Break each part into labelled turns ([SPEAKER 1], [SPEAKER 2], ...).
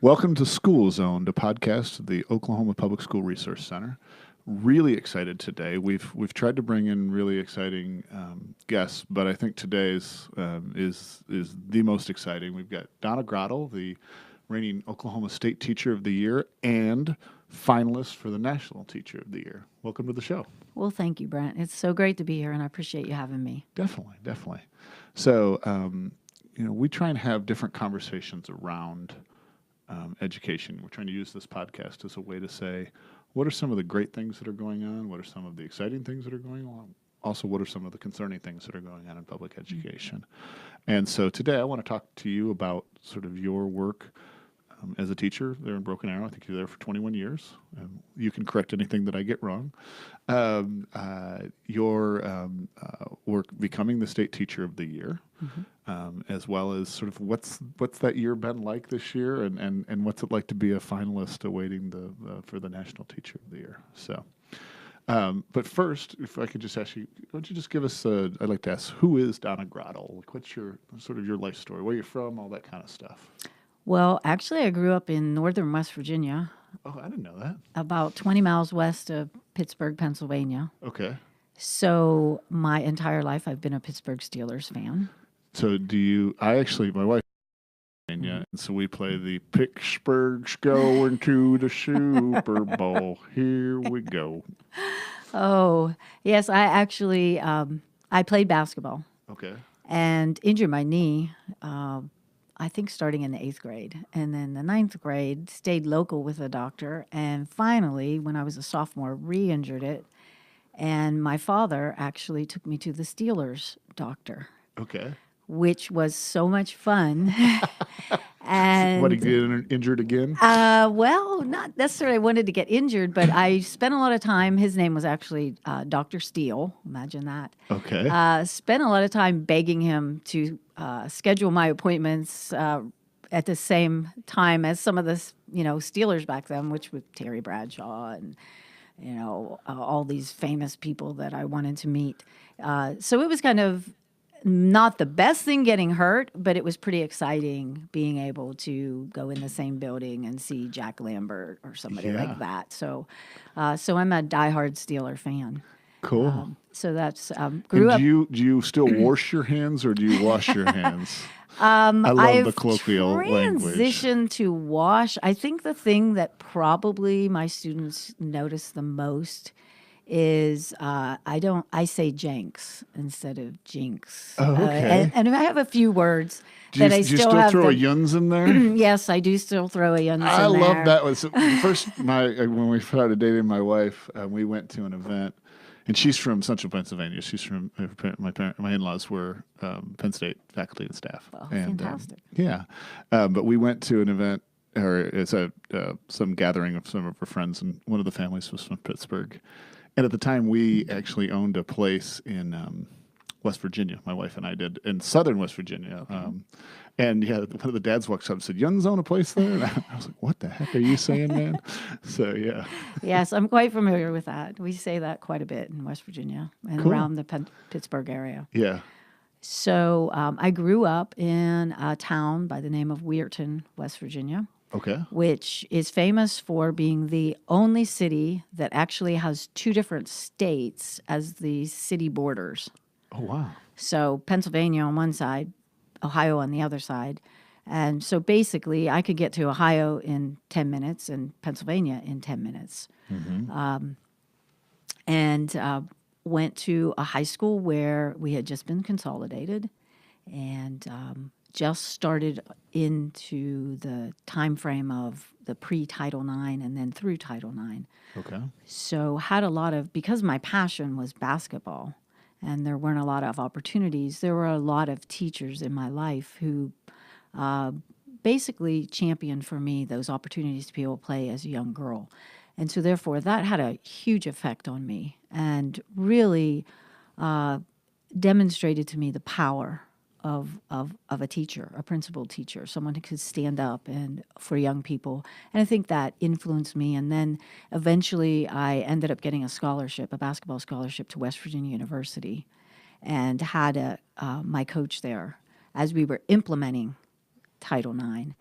[SPEAKER 1] Welcome to School Zone, the podcast of the Oklahoma Public School Resource Center. Really excited today. We've tried to bring in really exciting guests, but I think today's is the most exciting. We've got Donna Gradel, the reigning Oklahoma State Teacher of the Year and finalist for the National Teacher of the Year. Welcome to the show.
[SPEAKER 2] Well, thank you, Brent. It's so great to be here, and I appreciate you having me.
[SPEAKER 1] Definitely, definitely. So, we try and have different conversations around education. We're trying to use this podcast as a way to say, what are some of the great things that are going on? What are some of the exciting things that are going on? Also, what are some of the concerning things that are going on in public education? And so today I want to talk to you about sort of your work as a teacher there in Broken Arrow. I think you're there for 21 years. You can correct anything that I get wrong. Your work becoming the State Teacher of the Year, as well as sort of what's that year been like this year, and what's it like to be a finalist awaiting for the National Teacher of the Year. So, but first, if I could just ask you, why don't you just give us I'd like to ask, who is Donna Gradel? Like, what's your sort of your life story, where you're from, all that kind of stuff.
[SPEAKER 2] Well, actually, I grew up in northern West Virginia,
[SPEAKER 1] Oh, I didn't know that.
[SPEAKER 2] about 20 miles west of Pittsburgh, Pennsylvania.
[SPEAKER 1] Okay.
[SPEAKER 2] So my entire life, I've been a Pittsburgh Steelers fan.
[SPEAKER 1] So my wife, and so we play the Pittsburgh's going to the Super Bowl. Here we go.
[SPEAKER 2] Oh, yes, I actually, I played basketball
[SPEAKER 1] Okay.
[SPEAKER 2] and injured my knee, I think starting in the 8th grade. And then the 9th grade, stayed local with a doctor. And finally, when I was a sophomore, re-injured it. And my father actually took me to the Steelers doctor,
[SPEAKER 1] Okay.
[SPEAKER 2] which was so much fun.
[SPEAKER 1] What,
[SPEAKER 2] And
[SPEAKER 1] did you get injured again?
[SPEAKER 2] well, not necessarily wanted to get injured, but I spent a lot of time. His name was actually Dr. Steele. Imagine that.
[SPEAKER 1] Okay.
[SPEAKER 2] Spent a lot of time begging him to schedule my appointments at the same time as some of the Steelers back then, which was Terry Bradshaw and all these famous people that I wanted to meet. So it was kind of not the best thing getting hurt, but it was pretty exciting being able to go in the same building and see Jack Lambert or somebody
[SPEAKER 1] Yeah.
[SPEAKER 2] like that. So I'm a diehard Steeler fan.
[SPEAKER 1] Cool.
[SPEAKER 2] So that's
[SPEAKER 1] And
[SPEAKER 2] grew up.
[SPEAKER 1] do you still wash your hands, or do you wash your hands? I love
[SPEAKER 2] I've
[SPEAKER 1] the colloquial language.
[SPEAKER 2] transitioned to wash. I think the thing that probably my students notice the most is I say jinx instead of jinx.
[SPEAKER 1] Oh, okay.
[SPEAKER 2] And I have a few words
[SPEAKER 1] Do you,
[SPEAKER 2] that I
[SPEAKER 1] do you
[SPEAKER 2] still
[SPEAKER 1] still
[SPEAKER 2] have.
[SPEAKER 1] throw a yuns in there?
[SPEAKER 2] Yes, I do still throw a yuns
[SPEAKER 1] I
[SPEAKER 2] in there.
[SPEAKER 1] love that. Was first when we started dating my wife, we went to an event, and she's from Central Pennsylvania. She's from my in-laws were Penn State faculty and staff.
[SPEAKER 2] Oh,
[SPEAKER 1] And,
[SPEAKER 2] fantastic.
[SPEAKER 1] yeah, but we went to an event, or it's some gathering of some of her friends, and one of the families was from Pittsburgh. And at the time, we actually owned a place in West Virginia. My wife and I did in southern West Virginia. And yeah, one of the dads walks up and said, "Yuns own a place there?" And I was like, "What the heck are you saying, man?" So yeah,
[SPEAKER 2] Yes, I'm quite familiar with that. We say that quite a bit in West Virginia and
[SPEAKER 1] Cool.
[SPEAKER 2] around the Pittsburgh area.
[SPEAKER 1] yeah.
[SPEAKER 2] So I grew up in a town by the name of Weirton, West Virginia,
[SPEAKER 1] Okay.
[SPEAKER 2] which is famous for being the only city that actually has two different states as the city borders.
[SPEAKER 1] Oh wow.
[SPEAKER 2] So Pennsylvania on one side, Ohio on the other side. And so basically, I could get to Ohio in 10 minutes and Pennsylvania in 10 minutes. And went to a high school where we had just been consolidated and just started into the time frame of the pre-Title IX and then through Title IX.
[SPEAKER 1] Okay.
[SPEAKER 2] So had a lot of, because my passion was basketball and there weren't a lot of opportunities, there were a lot of teachers in my life who basically championed for me those opportunities to be able to play as a young girl. And so therefore that had a huge effect on me and really demonstrated to me the power of a teacher, a principal teacher, someone who could stand up and for young people. And I think that influenced me. And then eventually I ended up getting a scholarship, a basketball scholarship to West Virginia University, and had my coach there as we were implementing Title IX.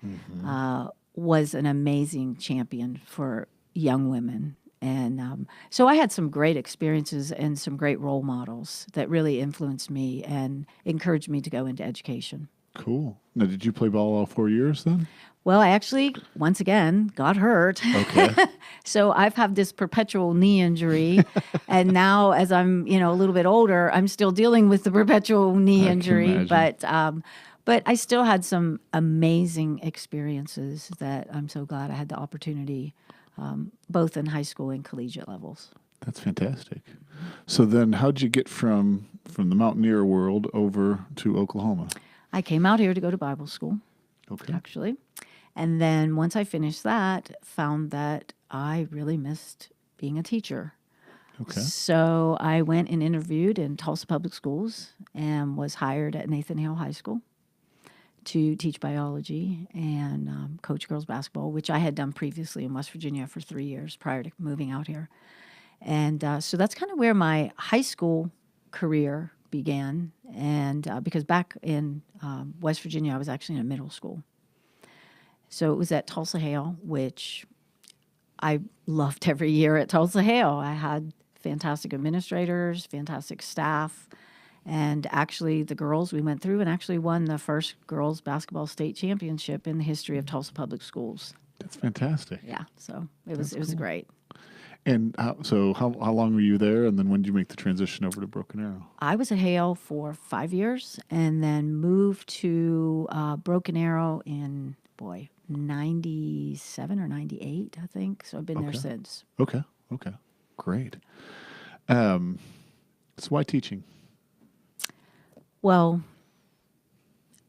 [SPEAKER 2] was an amazing champion for young women. And so I had some great experiences and some great role models that really influenced me and encouraged me to go into education.
[SPEAKER 1] Cool. Now, did you play ball all 4 years then?
[SPEAKER 2] Well, I actually, once again, got hurt.
[SPEAKER 1] Okay.
[SPEAKER 2] So I've had this perpetual knee injury. And now as I'm, a little bit older, I'm still dealing with the perpetual knee
[SPEAKER 1] I can
[SPEAKER 2] injury.
[SPEAKER 1] imagine.
[SPEAKER 2] But I still had some amazing experiences that I'm so glad I had the opportunity, both in high school and collegiate levels.
[SPEAKER 1] That's fantastic. So then how'd you get from the mountaineer world over to Oklahoma?
[SPEAKER 2] I came out here to go to Bible school,
[SPEAKER 1] Okay.
[SPEAKER 2] actually. And then once I finished that, found that I really missed being a teacher.
[SPEAKER 1] Okay.
[SPEAKER 2] So I went and interviewed in Tulsa Public Schools and was hired at Nathan Hale High School to teach biology and coach girls basketball, which I had done previously in West Virginia for 3 years prior to moving out here. And so that's kind of where my high school career began. And because back in West Virginia, I was actually in a middle school. So it was at Tulsa Hale, which I loved every year at Tulsa Hale. I had fantastic administrators, fantastic staff. And actually, the girls, we went through and actually won the first girls basketball state championship in the history of Tulsa Public Schools.
[SPEAKER 1] That's fantastic.
[SPEAKER 2] Yeah, so it was
[SPEAKER 1] cool.
[SPEAKER 2] great.
[SPEAKER 1] And how long were you there? And then when did you make the transition over to Broken Arrow?
[SPEAKER 2] I was at Hale for 5 years and then moved to Broken Arrow in, 97 or 98, I think. So I've been there since.
[SPEAKER 1] Okay. Great. So why teaching?
[SPEAKER 2] Well,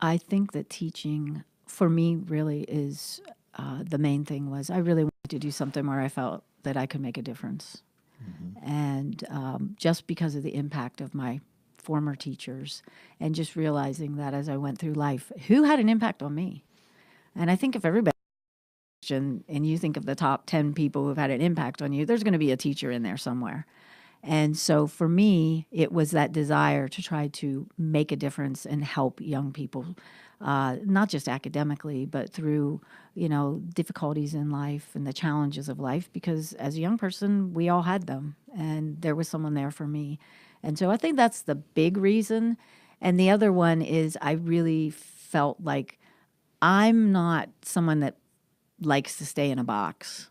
[SPEAKER 2] I think that teaching for me really is the main thing was I really wanted to do something where I felt that I could make a difference. Mm-hmm. And just because of the impact of my former teachers and just realizing that as I went through life, who had an impact on me? And I think if everybody and you think of the top 10 people who've had an impact on you, there's going to be a teacher in there somewhere. And so for me, it was that desire to try to make a difference and help young people, not just academically, but through, difficulties in life and the challenges of life, because as a young person, we all had them and there was someone there for me. And so I think that's the big reason. And the other one is I really felt like I'm not someone that likes to stay in a box.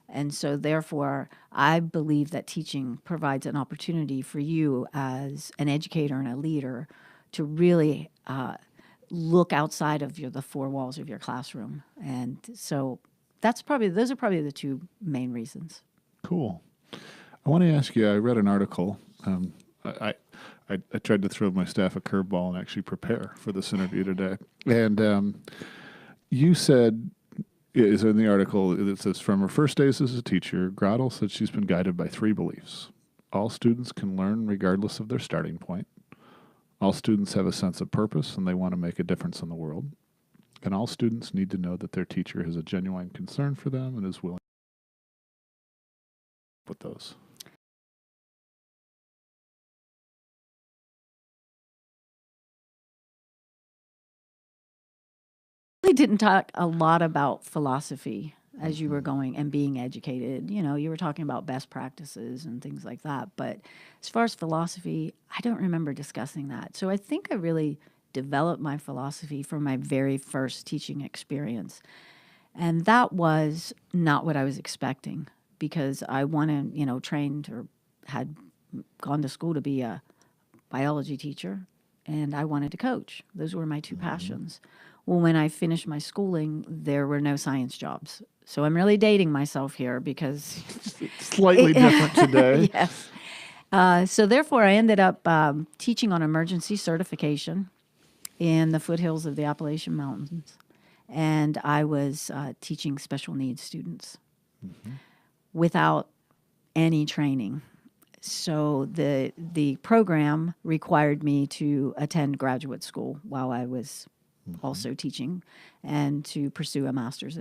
[SPEAKER 2] And so therefore, I believe that teaching provides an opportunity for you as an educator and a leader to really look outside of the four walls of your classroom. And so those are probably the two main reasons.
[SPEAKER 1] Cool. I want to ask you, I read an article. I tried to throw my staff a curveball and actually prepare for this interview today. And you said, is in the article, it says, from her first days as a teacher, Gradel said she's been guided by 3 beliefs. All students can learn regardless of their starting point. All students have a sense of purpose and they want to make a difference in the world. And all students need to know that their teacher has a genuine concern for them and is willing with those.
[SPEAKER 2] We didn't talk a lot about philosophy as you were going and being educated. You were talking about best practices and things like that. But as far as philosophy, I don't remember discussing that. So I think I really developed my philosophy from my very first teaching experience. And that was not what I was expecting because I wanted, trained or had gone to school to be a biology teacher and I wanted to coach. Those were my two passions. Well, when I finished my schooling, there were no science jobs. So I'm really dating myself here because
[SPEAKER 1] Slightly different today.
[SPEAKER 2] Yes. So therefore, I ended up teaching on emergency certification in the foothills of the Appalachian Mountains. And I was teaching special needs students without any training. So the program required me to attend graduate school while I was also teaching and to pursue a master's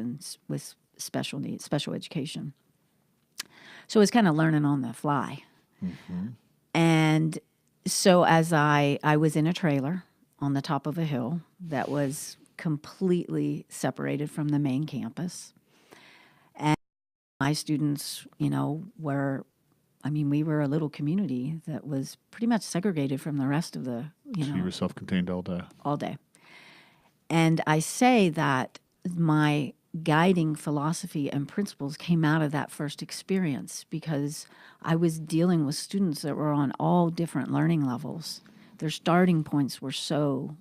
[SPEAKER 2] with special needs, special education. So it was kind of learning on the fly. And so as I was in a trailer on the top of a hill that was completely separated from the main campus. And my students, we were a little community that was pretty much segregated from the rest of the,
[SPEAKER 1] So you were self-contained all day.
[SPEAKER 2] all day. And I say that my guiding philosophy and principles came out of that first experience because I was dealing with students that were on all different learning levels. Their starting points were so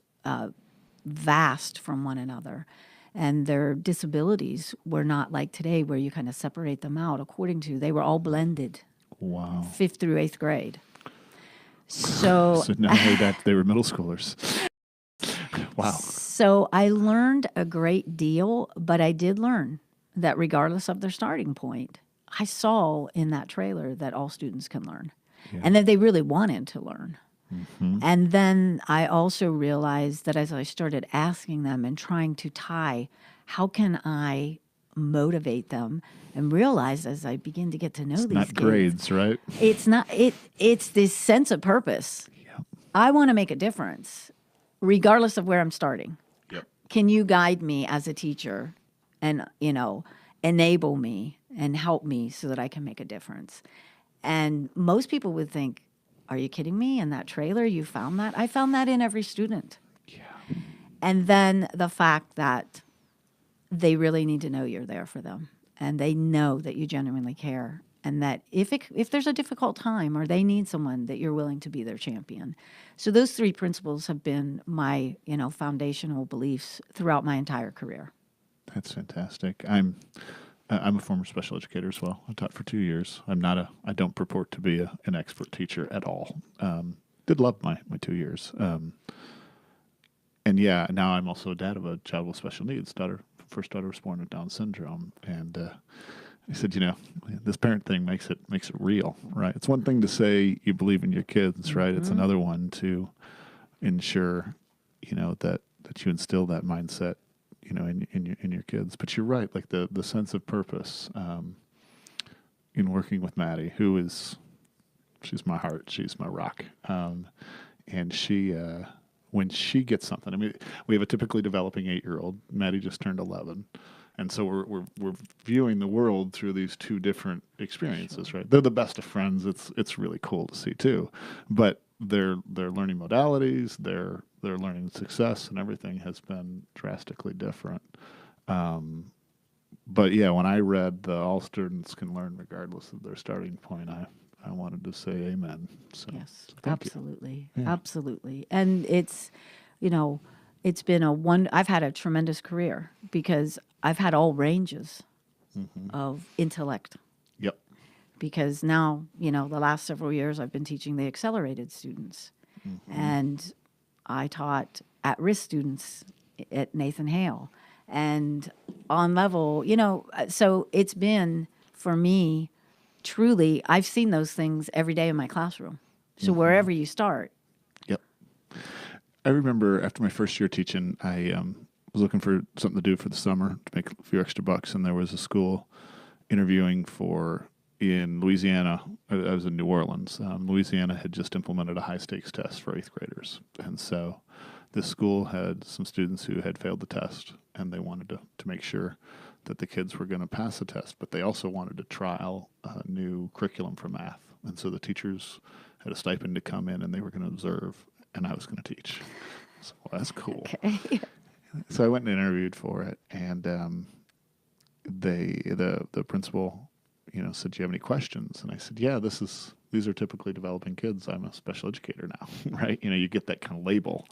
[SPEAKER 2] vast from one another, and their disabilities were not like today where you kind of separate them out according to, they were all blended.
[SPEAKER 1] Wow.
[SPEAKER 2] 5th through 8th grade. So
[SPEAKER 1] not only that, they were middle schoolers. Wow.
[SPEAKER 2] So I learned a great deal, but I did learn that regardless of their starting point, I saw in that trailer that all students can learn and that they really wanted to learn. Mm-hmm. And then I also realized that as I started asking them and trying to tie, how can I motivate them, and realize as I begin to get to know these kids.
[SPEAKER 1] Not grades, right?
[SPEAKER 2] It's not, it's this sense of purpose.
[SPEAKER 1] Yep.
[SPEAKER 2] I want to make a difference regardless of where I'm starting.
[SPEAKER 1] Yep.
[SPEAKER 2] Can you guide me as a teacher and, enable me and help me so that I can make a difference? And most people would think, are you kidding me? In that trailer, you found that? I found that in every student.
[SPEAKER 1] Yeah.
[SPEAKER 2] And then the fact that they really need to know you're there for them and they know that you genuinely care, and that if there's a difficult time or they need someone, that you're willing to be their champion. So those 3 principles have been my, foundational beliefs throughout my entire career.
[SPEAKER 1] That's fantastic. I'm a former special educator as well. I taught for 2 years. I don't purport to be an expert teacher at all. Did love my 2 years. And yeah, now I'm also a dad of a child with special needs. First daughter was born with Down syndrome, and I said, this parent thing makes it real, right? It's one thing to say you believe in your kids, right? Mm-hmm. It's another one to ensure, that you instill that mindset, in your kids. But you're right, like the sense of purpose in working with Maddie, she's my heart, she's my rock, and she. When she gets something, we have a typically developing 8-year-old. Maddie just turned 11, and so we're viewing the world through these 2 different experiences, sure. Right? They're the best of friends. It's really cool to see too, but their learning modalities, their learning success, and everything has been drastically different. But yeah, when I read the all students can learn regardless of their starting point, I wanted to say amen. So,
[SPEAKER 2] yes,
[SPEAKER 1] so
[SPEAKER 2] absolutely. Yeah. Absolutely. And it's, it's been I've had a tremendous career because I've had all ranges of intellect.
[SPEAKER 1] Yep.
[SPEAKER 2] Because now, the last several years I've been teaching the accelerated students. Mm-hmm. And I taught at-risk students at Nathan Hale. And on level, so it's been, for me, truly, I've seen those things every day in my classroom. So wherever you start.
[SPEAKER 1] Yep. I remember after my first year teaching, I was looking for something to do for the summer to make a few extra bucks, and there was a school interviewing in Louisiana. I was in New Orleans. Louisiana had just implemented a high-stakes test for 8th graders, and so this school had some students who had failed the test, and they wanted to make sure that the kids were going to pass the test, but they also wanted to trial a new curriculum for math. And so the teachers had a stipend to come in, and they were going to observe, and I was going to teach. So, well, that's cool. Okay. So I went and interviewed for it, and the principal, said, "Do you have any questions?" And I said, "Yeah, these are typically developing kids. I'm a special educator now, right? You get that kind of label."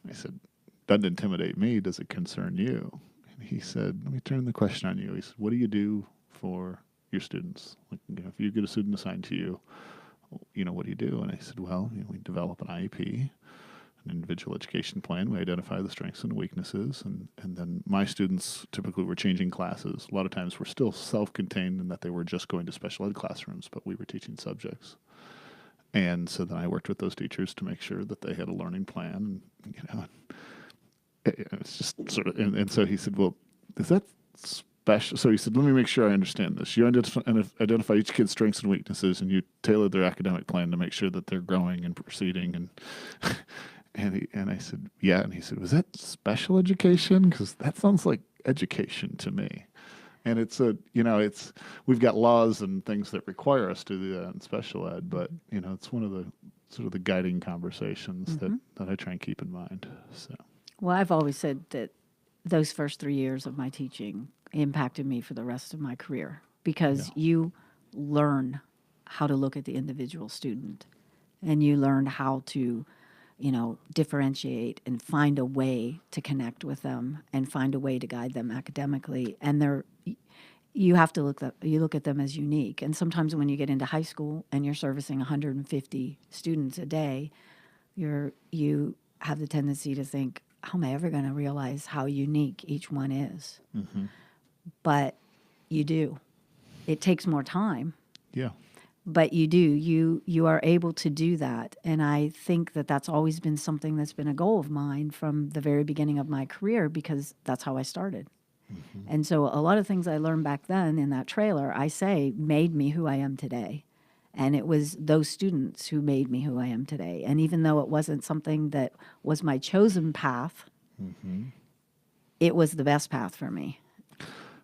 [SPEAKER 1] And I said, "Doesn't intimidate me. Does it concern you?" He said, "Let me turn the question on you." He said, "What do you do for your students? Like, if you get a student assigned to you, what do you do?" And I said, "Well, we develop an IEP, an individual education plan. We identify the strengths and weaknesses, and then my students typically were changing classes. A lot of times we're still self-contained in that they were just going to special ed classrooms, but we were teaching subjects. And so then I worked with those teachers to make sure that they had a learning plan, and, it's just sort of, and so he said, "Well, is that special?" So he said, "Let me make sure I understand this. You identify each kid's strengths and weaknesses, and you tailor their academic plan to make sure that they're growing and proceeding." and I said, yeah. And he said, was that special education? Because that sounds like education to me. And we've got laws and things that require us to do that in special ed, but it's one of the sort of the guiding conversations that I try and keep in mind. So,
[SPEAKER 2] Well, I've always said that those first 3 years of my teaching impacted me for the rest of my career because you learn how to look at the individual student and you learn how to, differentiate and find a way to connect with them and find a way to guide them academically. And you have to look at them as unique. And sometimes when you get into high school and you're servicing 150 students a day, you have the tendency to think, how am I ever going to realize how unique each one is?
[SPEAKER 1] mm-hmm.
[SPEAKER 2] But you do. It takes more time.
[SPEAKER 1] Yeah.
[SPEAKER 2] But you do. You are able to do that. And I think that that's always been something that's been a goal of mine from the very beginning of my career because that's how I started. Mm-hmm. And so a lot of things I learned back then in that trailer, I say, made me who I am today. And it was those students who made me who I am today. And even though it wasn't something that was my chosen path, it was the best path for me.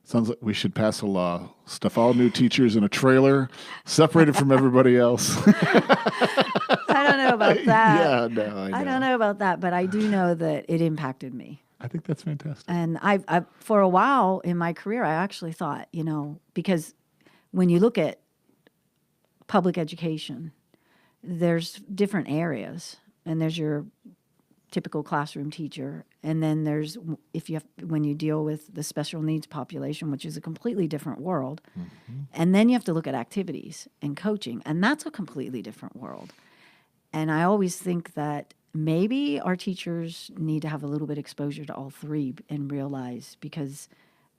[SPEAKER 1] Sounds like we should pass a law. Stuff all new teachers in a trailer, separated from everybody else.
[SPEAKER 2] I don't know about that.
[SPEAKER 1] Yeah, no, I know.
[SPEAKER 2] I don't know about that, but I do know that it impacted me.
[SPEAKER 1] I think that's fantastic.
[SPEAKER 2] And I've for a while in my career, I actually thought, because when you look at public education, there's different areas, and there's your typical classroom teacher, and then there's when you deal with the special needs population, which is a completely different world, and then you have to look at activities and coaching, and that's a completely different world. And I always think that maybe our teachers need to have a little bit exposure to all three and realize, because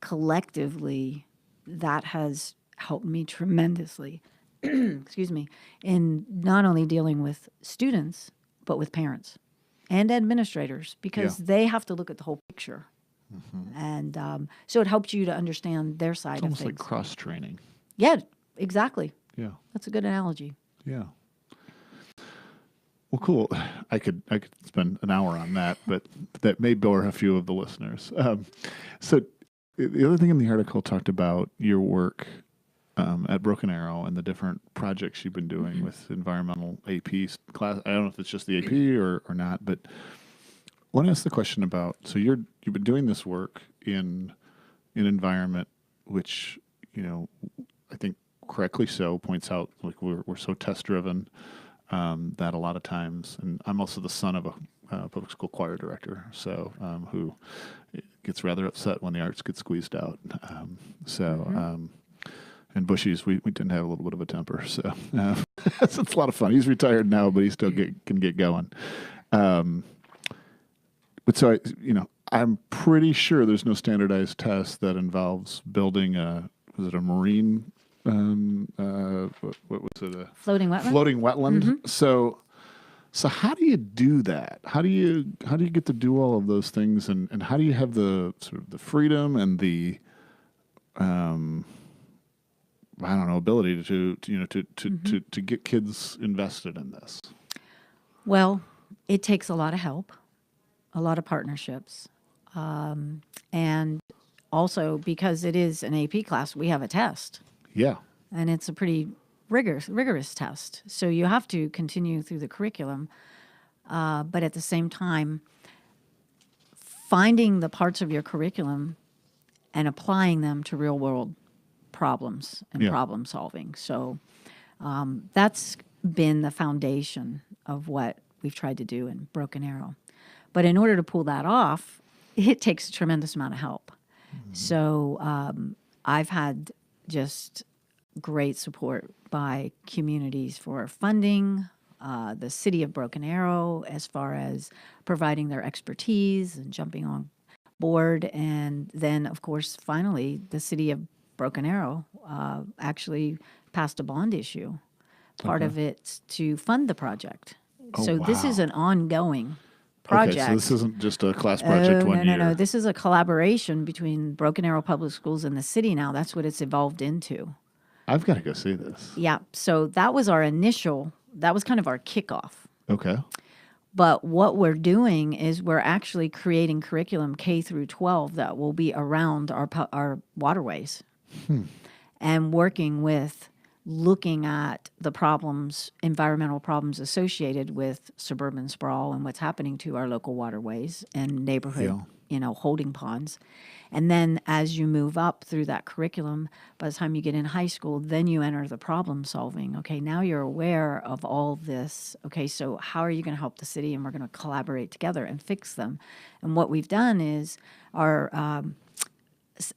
[SPEAKER 2] collectively that has helped me tremendously, excuse me, in not only dealing with students, but with parents and administrators, because they have to look at the whole picture. And so it helps you to understand their side of things.
[SPEAKER 1] It's almost like cross-training.
[SPEAKER 2] Yeah, exactly.
[SPEAKER 1] Yeah.
[SPEAKER 2] That's a good analogy.
[SPEAKER 1] Yeah. Well, cool. I could spend an hour on that, but that may bore a few of the listeners. So the other thing in the article talked about your work at Broken Arrow and the different projects you've been doing with environmental AP class. I don't know if it's just the AP or not, but I want to ask the question about, so you've been doing this work in an environment which, I think correctly so points out, like we're so test driven that a lot of times, and I'm also the son of a public school choir director, so who gets rather upset when the arts get squeezed out. And Bushy's, we tend to have a little bit of a temper, so it's a lot of fun. He's retired now, but he still can get going. But so I'm pretty sure there's no standardized test that involves building was it a marine? What was it? A
[SPEAKER 2] floating wetland.
[SPEAKER 1] Floating wetland. So how do you do that? How do you get to do all of those things, and how do you have the sort of the freedom and the ability to get kids invested in this?
[SPEAKER 2] Well, it takes a lot of help, a lot of partnerships, and also because it is an AP class, we have a test.
[SPEAKER 1] Yeah.
[SPEAKER 2] And it's a pretty rigorous test. So you have to continue through the curriculum, but at the same time, finding the parts of your curriculum and applying them to real world problems and problem solving. So that's been the foundation of what we've tried to do in Broken Arrow. But in order to pull that off, it takes a tremendous amount of help. So I've had just great support by communities for funding, the city of Broken Arrow as far as providing their expertise and jumping on board. And then, of course, finally, the city of Broken Arrow actually passed a bond issue, part of it to fund the project. This is an ongoing project.
[SPEAKER 1] Okay, so this isn't just a class project one year.
[SPEAKER 2] No. This is a collaboration between Broken Arrow Public Schools and the city now. That's what it's evolved into.
[SPEAKER 1] I've got to go see this.
[SPEAKER 2] Yeah. So that was kind of our kickoff.
[SPEAKER 1] Okay.
[SPEAKER 2] But what we're doing is we're actually creating curriculum K through 12 that will be around our waterways and working with looking at the problems, environmental problems associated with suburban sprawl and what's happening to our local waterways and neighborhood, holding ponds. And then as you move up through that curriculum, by the time you get in high school, then you enter the problem solving. Okay, now you're aware of all of this. Okay, so how are you going to help the city? And we're going to collaborate together and fix them. And what we've done is our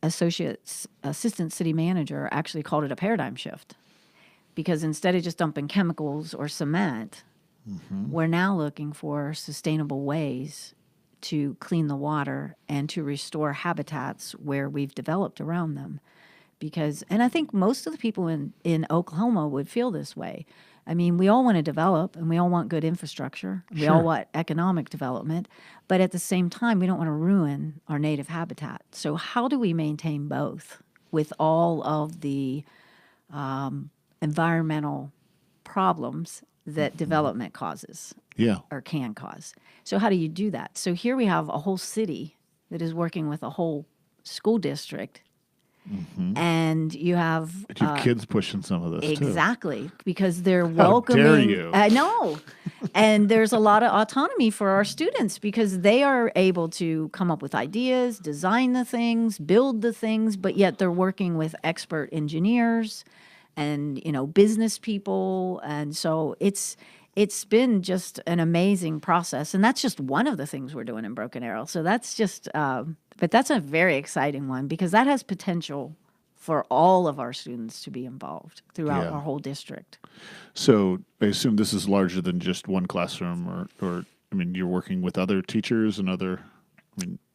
[SPEAKER 2] assistant city manager actually called it a paradigm shift. Because instead of just dumping chemicals or cement, we're now looking for sustainable ways to clean the water and to restore habitats where we've developed around them. And I think most of the people in Oklahoma would feel this way. I mean, we all want to develop and we all want good infrastructure. We all want economic development. But at the same time, we don't want to ruin our native habitat. So how do we maintain both with all of the environmental problems that development causes or can cause? So how do you do that? So here we have a whole city that is working with a whole school district, and you have
[SPEAKER 1] your kids pushing some of this
[SPEAKER 2] exactly because they're
[SPEAKER 1] How
[SPEAKER 2] welcoming.
[SPEAKER 1] dare you?
[SPEAKER 2] I know, and there's a lot of autonomy for our students because they are able to come up with ideas, design the things, build the things, but yet they're working with expert engineers and business people, and so it's been just an amazing process, and that's just one of the things we're doing in Broken Arrow. So that's just, but that's a very exciting one because that has potential for all of our students to be involved throughout our whole district.
[SPEAKER 1] So I assume this is larger than just one classroom, or I mean, you're working with other teachers and other,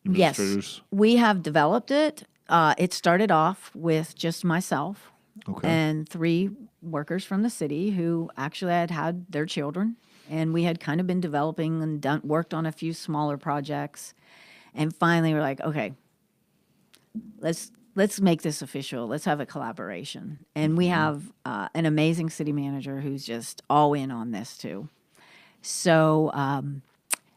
[SPEAKER 1] administrators.
[SPEAKER 2] Yes, we have developed it. It started off with just myself.
[SPEAKER 1] Okay.
[SPEAKER 2] And 3 workers from the city who actually had their children, and we had kind of been developing and worked on a few smaller projects, and finally we're like, okay, let's make this official. Let's have a collaboration, and we have an amazing city manager who's just all in on this too. So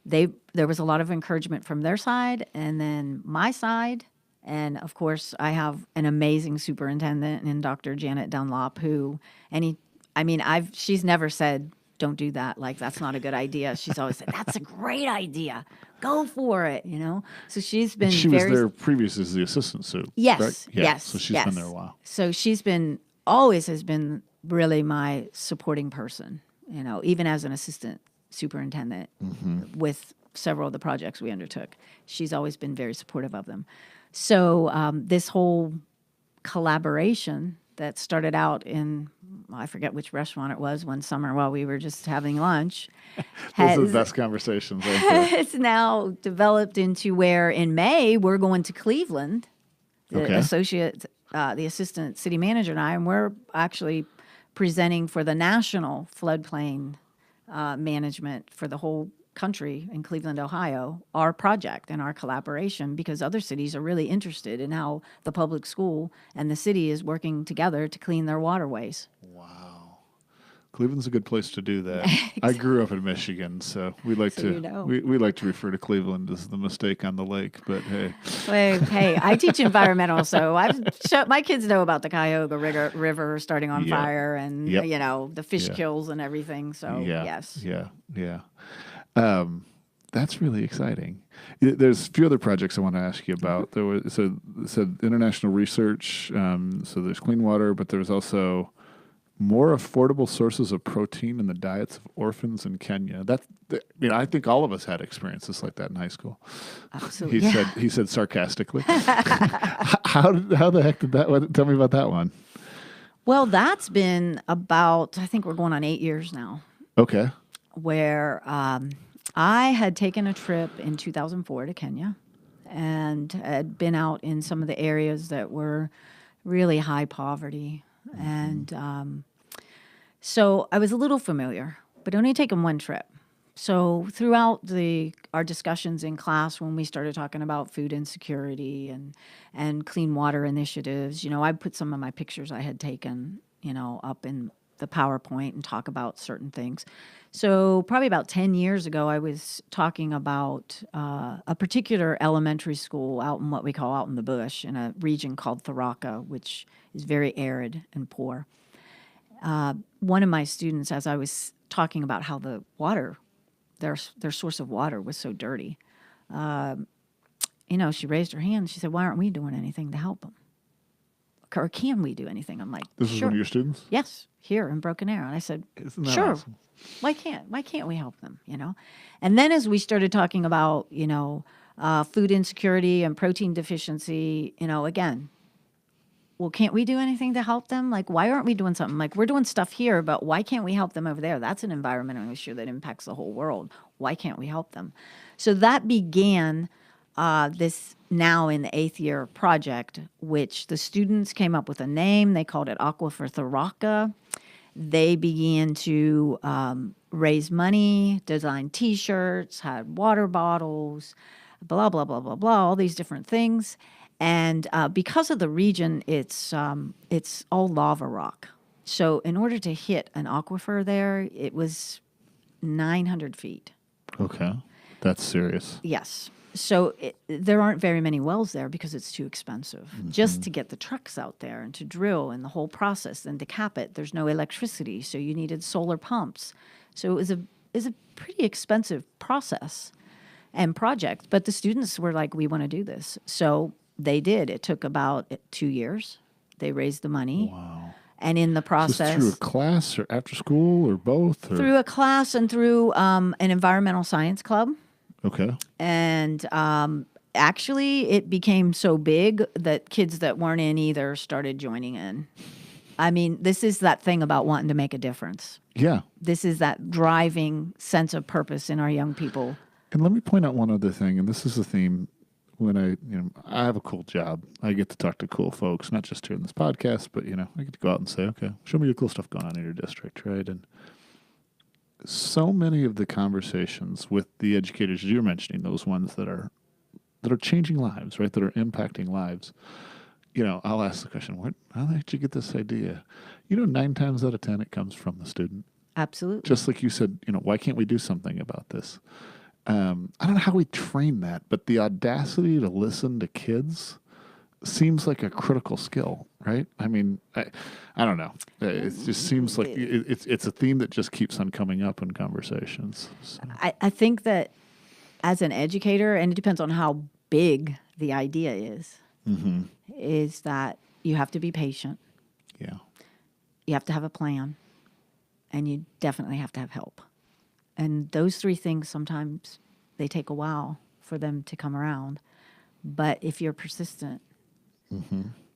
[SPEAKER 2] there was a lot of encouragement from their side, and then my side. And of course, I have an amazing superintendent in Dr. Janet Dunlop, she's never said, don't do that. Like, that's not a good idea. She's always said, that's a great idea. Go for it, So she's been
[SPEAKER 1] She was there previous as the assistant, so
[SPEAKER 2] yes,
[SPEAKER 1] correct? Yeah.
[SPEAKER 2] Yes.
[SPEAKER 1] So she's been there a while.
[SPEAKER 2] So she's always has been really my supporting person, even as an assistant superintendent with several of the projects we undertook. She's always been very supportive of them. So this whole collaboration that started out in, I forget which restaurant it was one summer while we were just having lunch.
[SPEAKER 1] Those are the best conversations.
[SPEAKER 2] It's now developed into where in May we're going to Cleveland, the assistant city manager and I, and we're actually presenting for the national floodplain management for the whole country in Cleveland, Ohio, our project and our collaboration, because other cities are really interested in how the public school and the city is working together to clean their waterways.
[SPEAKER 1] Wow. Cleveland's a good place to do that. Exactly. I grew up in Michigan, so we like we like to refer to Cleveland as the mistake on the lake, but hey.
[SPEAKER 2] Hey, I teach environmental, so my kids know about the Cuyahoga River starting on fire and the fish kills and everything. So yes.
[SPEAKER 1] Yeah. That's really exciting. There's a few other projects I want to ask you about. There was said international research. So there's clean water, but there's also more affordable sources of protein in the diets of orphans in Kenya. I think all of us had experiences like that in high school.
[SPEAKER 2] Absolutely.
[SPEAKER 1] He said sarcastically. How the heck did that? Tell me about that one.
[SPEAKER 2] Well, that's been about, I think we're going on 8 years now.
[SPEAKER 1] Okay.
[SPEAKER 2] Where I had taken a trip in 2004 to Kenya and had been out in some of the areas that were really high poverty. And so I was a little familiar, but only taken one trip. So throughout our discussions in class, when we started talking about food insecurity and clean water initiatives, I put some of my pictures I had taken, up in the PowerPoint and talk about certain things. So probably about 10 years ago, I was talking about a particular elementary school out in what we call out in the bush in a region called Tharaka, which is very arid and poor. One of my students, as I was talking about how the water, their source of water was so dirty, she raised her hand. She said, "Why aren't we doing anything to help them? Or can we do anything?" I'm like,
[SPEAKER 1] This is
[SPEAKER 2] "Sure."
[SPEAKER 1] one of your students?
[SPEAKER 2] Yes, here in Broken Arrow. And I said,
[SPEAKER 1] Isn't that
[SPEAKER 2] "Sure.
[SPEAKER 1] awesome?
[SPEAKER 2] Why can't we help them?" And then as we started talking about, food insecurity and protein deficiency, again, well, can't we do anything to help them? Like, why aren't we doing something? Like, we're doing stuff here, but why can't we help them over there? That's an environmental issue that impacts the whole world. Why can't we help them? So that began this now in the 8th year project, which the students came up with a name. They called it Aquifer Tharaka. They began to raise money, design T-shirts, had water bottles, blah, blah, blah, blah, blah, all these different things. And because of the region, it's all lava rock. So in order to hit an aquifer there, it was 900 feet.
[SPEAKER 1] Okay. That's serious.
[SPEAKER 2] Yes. So there aren't very many wells there because it's too expensive just to get the trucks out there and to drill and the whole process and to cap it. There's no electricity, so you needed solar pumps. So it was a pretty expensive process and project. But the students were like, "We want to do this." So they did. It took about 2 years. They raised the money.
[SPEAKER 1] Wow.
[SPEAKER 2] And in the process,
[SPEAKER 1] Is this through a class or after school or both? Or?
[SPEAKER 2] through a class and through an environmental science club.
[SPEAKER 1] Okay.
[SPEAKER 2] And actually, it became so big that kids that weren't in either started joining in. I mean, this is that thing about wanting to make a difference.
[SPEAKER 1] Yeah.
[SPEAKER 2] This is that driving sense of purpose in our young people.
[SPEAKER 1] And let me point out one other thing, and this is a theme. When I have a cool job. I get to talk to cool folks, not just here in this podcast, but, I get to go out and say, okay, show me the cool stuff going on in your district, right? And so many of the conversations with the educators you're mentioning, those ones that are changing lives, right, that are impacting lives, I'll ask the question, how did you get this idea? 9 times out of 10, it comes from the student.
[SPEAKER 2] Absolutely.
[SPEAKER 1] Just like you said, why can't we do something about this? I don't know how we train that, but the audacity to listen to kids seems like a critical skill, right? I mean, I don't know. It just seems like it's a theme that just keeps on coming up in conversations. So.
[SPEAKER 2] I think that as an educator, and it depends on how big the idea is that you have to be patient.
[SPEAKER 1] Yeah.
[SPEAKER 2] You have to have a plan, and you definitely have to have help. And those 3 things, sometimes they take a while for them to come around. But if you're persistent,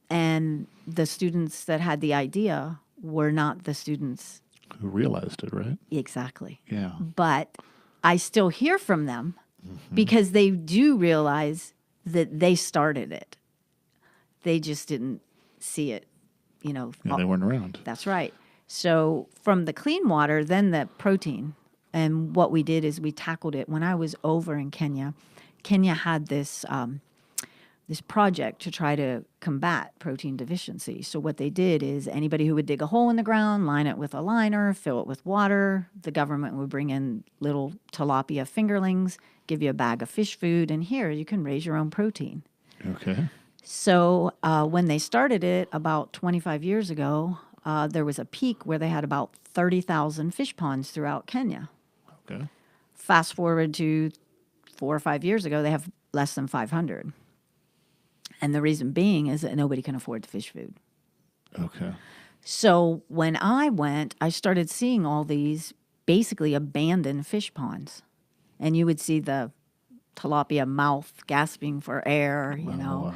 [SPEAKER 2] and the students that had the idea were not the students
[SPEAKER 1] who realized it, right?
[SPEAKER 2] Exactly.
[SPEAKER 1] Yeah.
[SPEAKER 2] But I still hear from them because they do realize that they started it. They just didn't see it,
[SPEAKER 1] Yeah, they weren't around.
[SPEAKER 2] That's right. So from the clean water, then the protein. And what we did is we tackled it. When I was over in Kenya, Kenya had this this project to try to combat protein deficiency. So what they did is anybody who would dig a hole in the ground, line it with a liner, fill it with water, the government would bring in little tilapia fingerlings, give you a bag of fish food, and here you can raise your own protein.
[SPEAKER 1] Okay.
[SPEAKER 2] So when they started it about 25 years ago, there was a peak where they had about 30,000 fish ponds throughout Kenya.
[SPEAKER 1] Okay.
[SPEAKER 2] Fast forward to 4 or 5 years ago, they have less than 500. And the reason being is that nobody can afford the fish food.
[SPEAKER 1] Okay.
[SPEAKER 2] So when I went, I started seeing all these basically abandoned fish ponds. And you would see the tilapia mouth gasping for air,
[SPEAKER 1] Wow.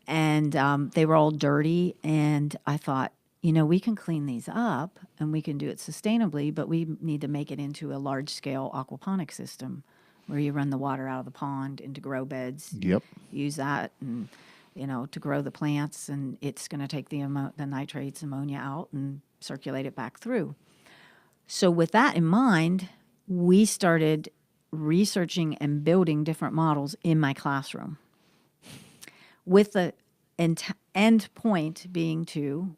[SPEAKER 2] And they were all dirty. And I thought, we can clean these up and we can do it sustainably, but we need to make it into a large-scale aquaponic system where you run the water out of the pond into grow beds.
[SPEAKER 1] Yep.
[SPEAKER 2] Use that and, to grow the plants, and it's going to take the nitrates, ammonia out and circulate it back through. So with that in mind, we started researching and building different models in my classroom with the end point being to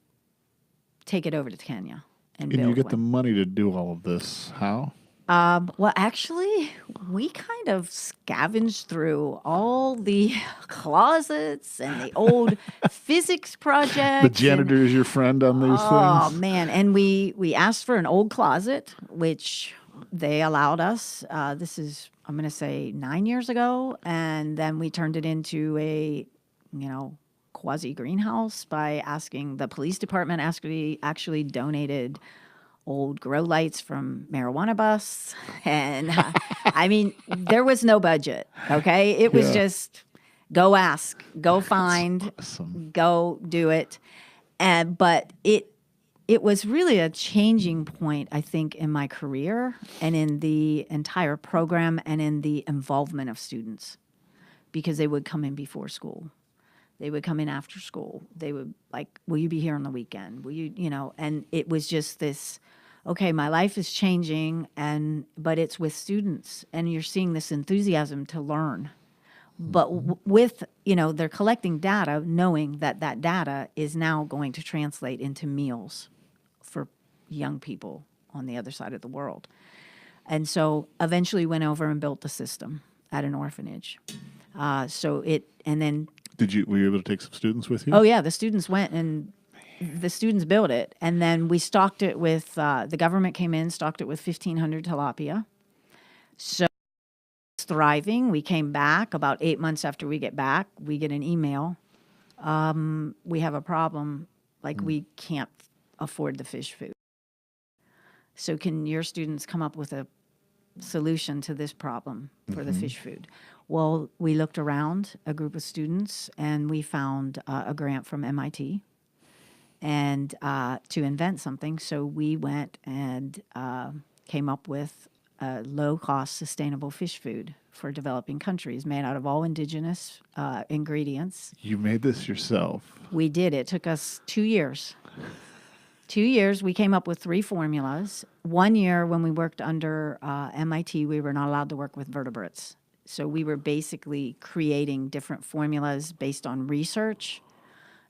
[SPEAKER 2] take it over to Kenya and
[SPEAKER 1] And you
[SPEAKER 2] build
[SPEAKER 1] get the
[SPEAKER 2] one.
[SPEAKER 1] money to do all of this. How?
[SPEAKER 2] Well, actually, we kind of scavenged through all the closets and the old physics
[SPEAKER 1] The
[SPEAKER 2] projects and
[SPEAKER 1] janitor is your friend on these
[SPEAKER 2] oh
[SPEAKER 1] things?
[SPEAKER 2] man, and we asked for an old closet, which they allowed us. This is I'm going to say 9 years ago, and then we turned it into a, quasi greenhouse by asking the police department actually donated old grow lights from marijuana busts, and I mean there was no budget. Okay, it was
[SPEAKER 1] Yeah.
[SPEAKER 2] just go ask, go
[SPEAKER 1] That's
[SPEAKER 2] find,
[SPEAKER 1] awesome.
[SPEAKER 2] go do it. And but it was really a changing point, I think, in my career and in the entire program and in the involvement of students, because they would come in before school. They would come in after school. They would like, will you be here on the weekend? Will you, and it was just this, okay, my life is changing but it's with students and you're seeing this enthusiasm to learn. But with, they're collecting data, knowing that that data is now going to translate into meals for young people on the other side of the world. And so eventually went over and built the system at an orphanage. And then,
[SPEAKER 1] Were you able to take some students with you?
[SPEAKER 2] oh yeah, the students went and the students built it. And then we stocked it with, the government came in, stocked it with 1,500 tilapia. So it's thriving. We came back about 8 months after we get back, we get an email. We have a problem. Like we can't afford the fish food. So can your students come up with a solution to this problem for the fish food? Well, we looked around a group of students and we found a grant from MIT and to invent something. So we went and came up with a low-cost, sustainable fish food for developing countries made out of all indigenous ingredients.
[SPEAKER 1] You made this yourself.
[SPEAKER 2] We did. It took us 2 years. 2 years, we came up with 3 formulas. 1 year, when we worked under MIT, we were not allowed to work with vertebrates. So we were basically creating different formulas based on research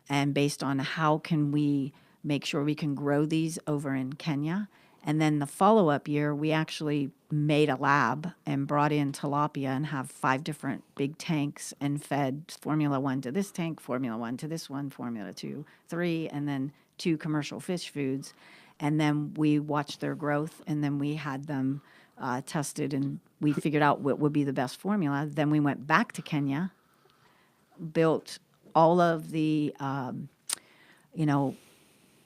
[SPEAKER 2] and based on how can we make sure we can grow these over in Kenya. And then the follow-up year, we actually made a lab and brought in tilapia and have 5 different big tanks and fed Formula 1 to this tank, Formula 1 to this one, Formula 2, 3, and then 2 commercial fish foods. And then we watched their growth, and then we had them tested, and we figured out what would be the best formula. Then we went back to Kenya, built all of the,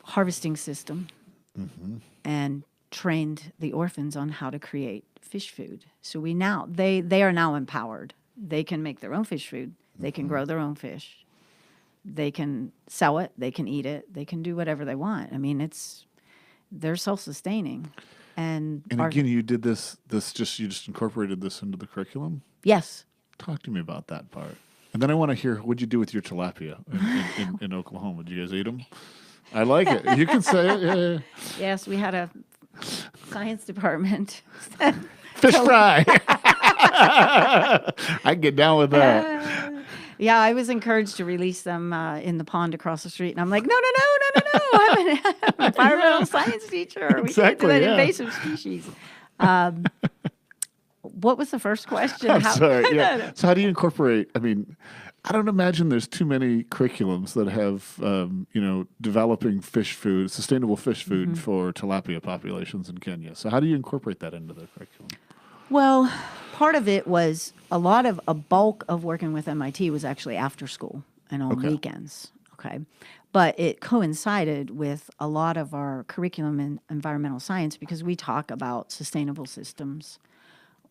[SPEAKER 2] harvesting system, and trained the orphans on how to create fish food. So they are now empowered. They can make their own fish food. They can grow their own fish. They can sell it. They can eat it. They can do whatever they want. I mean, they're self-sustaining. And
[SPEAKER 1] again, you did you just incorporated this into the curriculum?
[SPEAKER 2] Yes.
[SPEAKER 1] Talk to me about that part. And then I want to hear, what'd you do with your tilapia in Oklahoma? Did you guys eat them? I like it. You can say it. Yeah.
[SPEAKER 2] Yes, we had a science department.
[SPEAKER 1] Fish fry. I can get down with that.
[SPEAKER 2] Yeah, I was encouraged to release them in the pond across the street, and I'm like, no. I'm an environmental science teacher. We can't do that invasive species. What was the first question?
[SPEAKER 1] I'm sorry. Yeah. So how do you incorporate? I mean, I don't imagine there's too many curriculums that have, developing fish food, sustainable fish food for tilapia populations in Kenya. So how do you incorporate that into the curriculum?
[SPEAKER 2] Well, part of it was a bulk of working with MIT was actually after school and on weekends. Okay. But it coincided with a lot of our curriculum in environmental science because we talk about sustainable systems.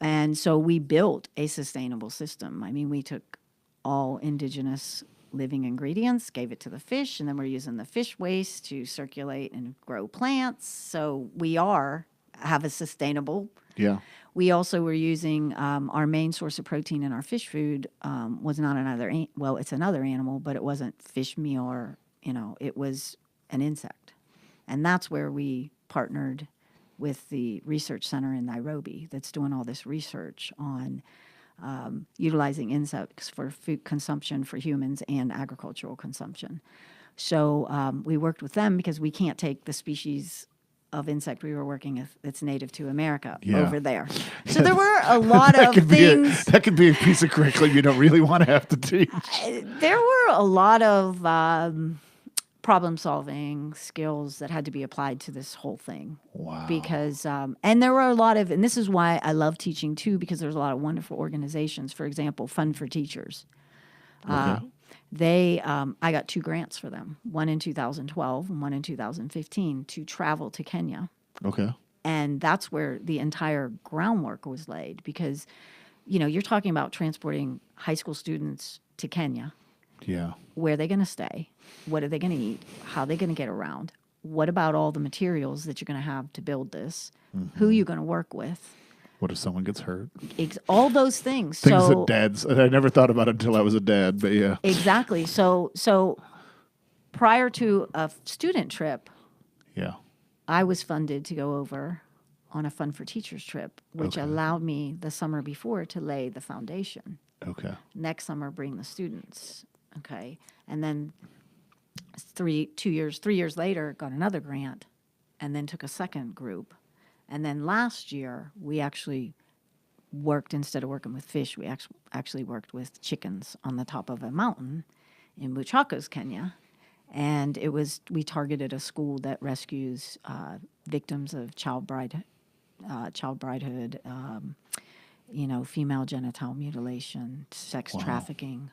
[SPEAKER 2] And so we built a sustainable system. I mean, we took all indigenous living ingredients, gave it to the fish, and then we're using the fish waste to circulate and grow plants. So we have a sustainable.
[SPEAKER 1] Yeah.
[SPEAKER 2] We also were using our main source of protein in our fish food was not it's another animal, but it wasn't fish meal or, it was an insect. And that's where we partnered with the research center in Nairobi that's doing all this research on utilizing insects for food consumption for humans and agricultural consumption. So we worked with them because we can't take the species of insect we were working with that's native to America
[SPEAKER 1] Yeah.
[SPEAKER 2] over there. So there were a lot of things.
[SPEAKER 1] That could be a piece of curriculum you don't really want to have to teach.
[SPEAKER 2] There were a lot of problem solving skills that had to be applied to this whole thing.
[SPEAKER 1] Wow.
[SPEAKER 2] Because, and there were a lot of, and this is why I love teaching too, because there's a lot of wonderful organizations. For example, Fund for Teachers.
[SPEAKER 1] Okay.
[SPEAKER 2] I got 2 grants for them, one in 2012 and one in 2015, to travel to Kenya.
[SPEAKER 1] Okay.
[SPEAKER 2] And that's where the entire groundwork was laid because, you're talking about transporting high school students to Kenya.
[SPEAKER 1] Yeah.
[SPEAKER 2] Where are they going to stay? What are they going to eat? How are they going to get around? What about all the materials that you're going to have to build this? Who are you going to work with?
[SPEAKER 1] What if someone gets hurt?
[SPEAKER 2] All those things.
[SPEAKER 1] Things that dads, I never thought about it until I was a dad, but yeah.
[SPEAKER 2] Exactly. So prior to a student trip,
[SPEAKER 1] Yeah.
[SPEAKER 2] I was funded to go over on a Fund for Teachers trip, which allowed me the summer before to lay the foundation.
[SPEAKER 1] Okay.
[SPEAKER 2] Next summer, bring the students. Okay. And then 3 years later, got another grant and then took a second group. And then last year, we actually worked, instead of working with fish, we actually worked with chickens on the top of a mountain in Buchakos, Kenya. And we targeted a school that rescues victims of child bridehood, female genital mutilation, sex trafficking.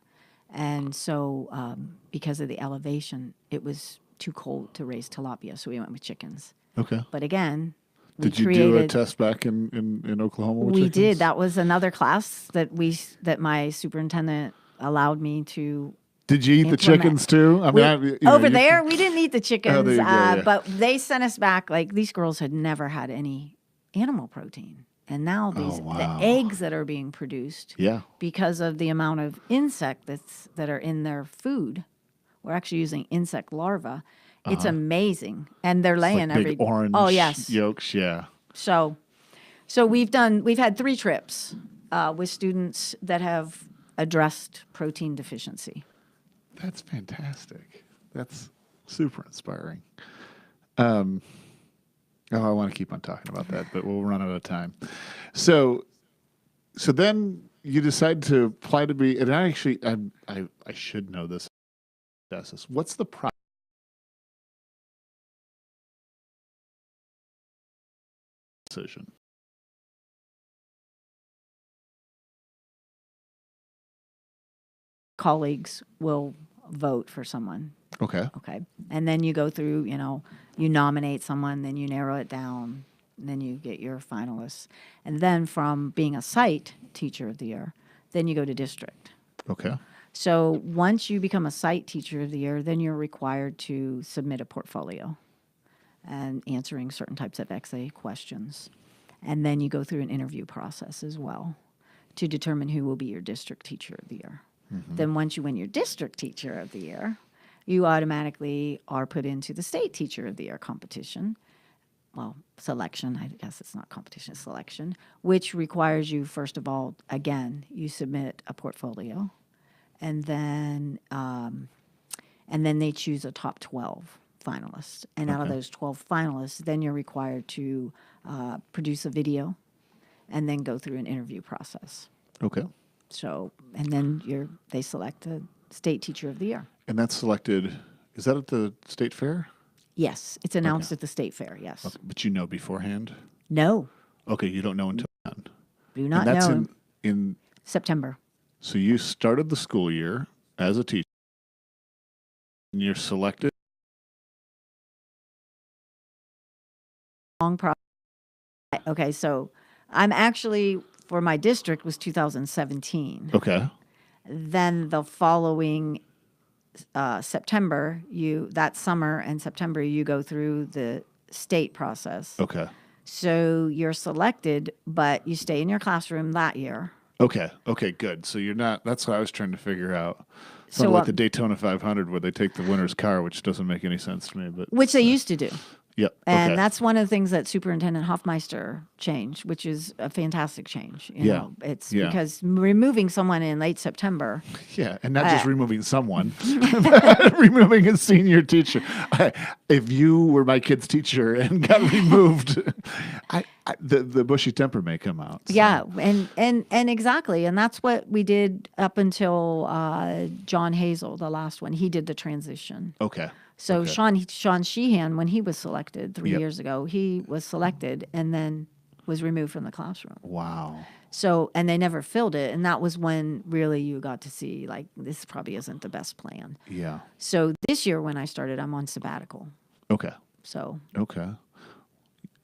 [SPEAKER 2] And so because of the elevation, it was too cold to raise tilapia, so we went with chickens.
[SPEAKER 1] Okay.
[SPEAKER 2] But again,
[SPEAKER 1] did you do a test back in Oklahoma with
[SPEAKER 2] we
[SPEAKER 1] chickens?
[SPEAKER 2] did. That was another class that my superintendent allowed me to.
[SPEAKER 1] Did you eat the chickens too? I mean,
[SPEAKER 2] there, we didn't eat the chickens,
[SPEAKER 1] there you go, yeah.
[SPEAKER 2] but they sent us back. Like, these girls had never had any animal protein. And now the eggs that are being produced, because of the amount of insects that are in their food, we're actually using insect larvae. It's amazing, and they're laying
[SPEAKER 1] like big orange yolks. Yeah.
[SPEAKER 2] So we've had 3 trips with students that have addressed protein deficiency.
[SPEAKER 1] That's fantastic. That's super inspiring. I want to keep on talking about that, but we'll run out of time. So then you decide to apply to be, and I should know this. What's the process? Decision.
[SPEAKER 2] Colleagues will vote for someone.
[SPEAKER 1] Okay.
[SPEAKER 2] And then you go through, you nominate someone, then you narrow it down, and then you get your finalists. And then from being a site teacher of the year, then you go to district.
[SPEAKER 1] Okay.
[SPEAKER 2] So once you become a site teacher of the year, then you're required to submit a portfolio and answering certain types of XA questions. And then you go through an interview process as well to determine who will be your district teacher of the year. Then once you win your district teacher of the year, you automatically are put into the state teacher of the year competition. Well, selection, I guess it's not competition, it's selection, which requires you, first of all, again, you submit a portfolio, and then they choose a top 12 finalists. And out of those 12 finalists, then you're required to produce a video and then go through an interview process.
[SPEAKER 1] Okay.
[SPEAKER 2] So, and then they select a state teacher of the year.
[SPEAKER 1] And that's selected, is that at the state fair?
[SPEAKER 2] Yes, it's announced at the state fair, yes.
[SPEAKER 1] Okay. But you know beforehand?
[SPEAKER 2] No.
[SPEAKER 1] Okay, you don't know until then.
[SPEAKER 2] Do not
[SPEAKER 1] and that's
[SPEAKER 2] know.
[SPEAKER 1] in
[SPEAKER 2] September.
[SPEAKER 1] So you started the school year as a teacher, and you're selected?
[SPEAKER 2] Long process. Okay, so I'm actually, for my district, was 2017.
[SPEAKER 1] Okay.
[SPEAKER 2] Then the following September, that summer and September, you go through the state process.
[SPEAKER 1] Okay.
[SPEAKER 2] So you're selected, but you stay in your classroom that year.
[SPEAKER 1] Okay. Okay, good. So you're not, that's what I was trying to figure out. It's
[SPEAKER 2] So
[SPEAKER 1] not like the Daytona 500 where they take the winner's car, which doesn't make any sense to me. But
[SPEAKER 2] which they used to do.
[SPEAKER 1] Yep.
[SPEAKER 2] And
[SPEAKER 1] Okay.
[SPEAKER 2] that's one of the things that Superintendent Hoffmeister changed, which is a fantastic change. You
[SPEAKER 1] Yeah.
[SPEAKER 2] know, it's
[SPEAKER 1] Yeah.
[SPEAKER 2] because removing someone in late September.
[SPEAKER 1] Yeah, and not just removing someone, but removing a senior teacher. If you were my kid's teacher and got removed, the bushy temper may come out. So.
[SPEAKER 2] Yeah, and exactly, and that's what we did up until John Hazel, the last one. He did the transition.
[SPEAKER 1] Okay.
[SPEAKER 2] So
[SPEAKER 1] Okay.
[SPEAKER 2] Sean Sheehan, when he was selected 3
[SPEAKER 1] Yep.
[SPEAKER 2] years ago, he was selected and then was removed from the classroom.
[SPEAKER 1] Wow.
[SPEAKER 2] So, and they never filled it, and that was when really you got to see like this probably isn't the best plan.
[SPEAKER 1] Yeah.
[SPEAKER 2] So this year when I started, I'm on sabbatical.
[SPEAKER 1] Okay.
[SPEAKER 2] So
[SPEAKER 1] Okay.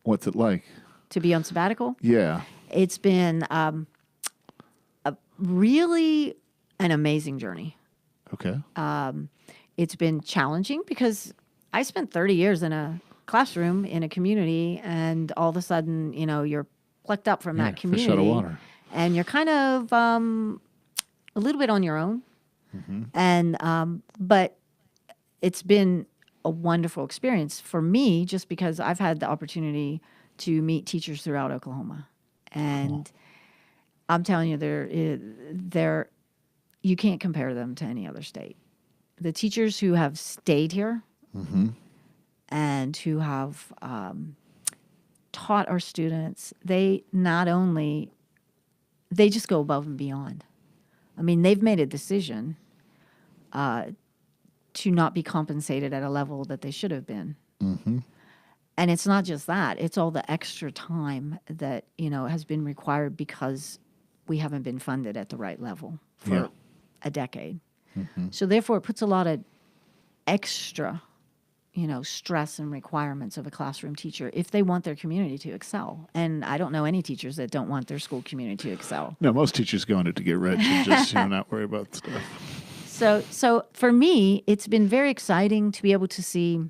[SPEAKER 1] What's it like?
[SPEAKER 2] to be on sabbatical,
[SPEAKER 1] Yeah.
[SPEAKER 2] it's been a really an amazing journey.
[SPEAKER 1] Okay.
[SPEAKER 2] It's been challenging because I spent 30 years in a classroom in a community, and all of a sudden, you know, you're plucked up from that community,
[SPEAKER 1] fish out of water.
[SPEAKER 2] and you're kind of a little bit on your own. And but it's been a wonderful experience for me, just because I've had the opportunity to meet teachers throughout Oklahoma, and I'm telling you, they're you can't compare them to any other state. The teachers who have stayed here and who have taught our students, they not only, they just go above and beyond. I mean, they've made a decision to not be compensated at a level that they should have been. And it's not just that, it's all the extra time that, you know, has been required because we haven't been funded at the right level for a decade. So therefore, it puts a lot of extra, you know, stress and requirements of a classroom teacher if they want their community to excel. And I don't know any teachers that don't want their school community to excel.
[SPEAKER 1] No, most teachers go into it to get rich and just not worry about stuff.
[SPEAKER 2] So for me, it's been very exciting to be able to see,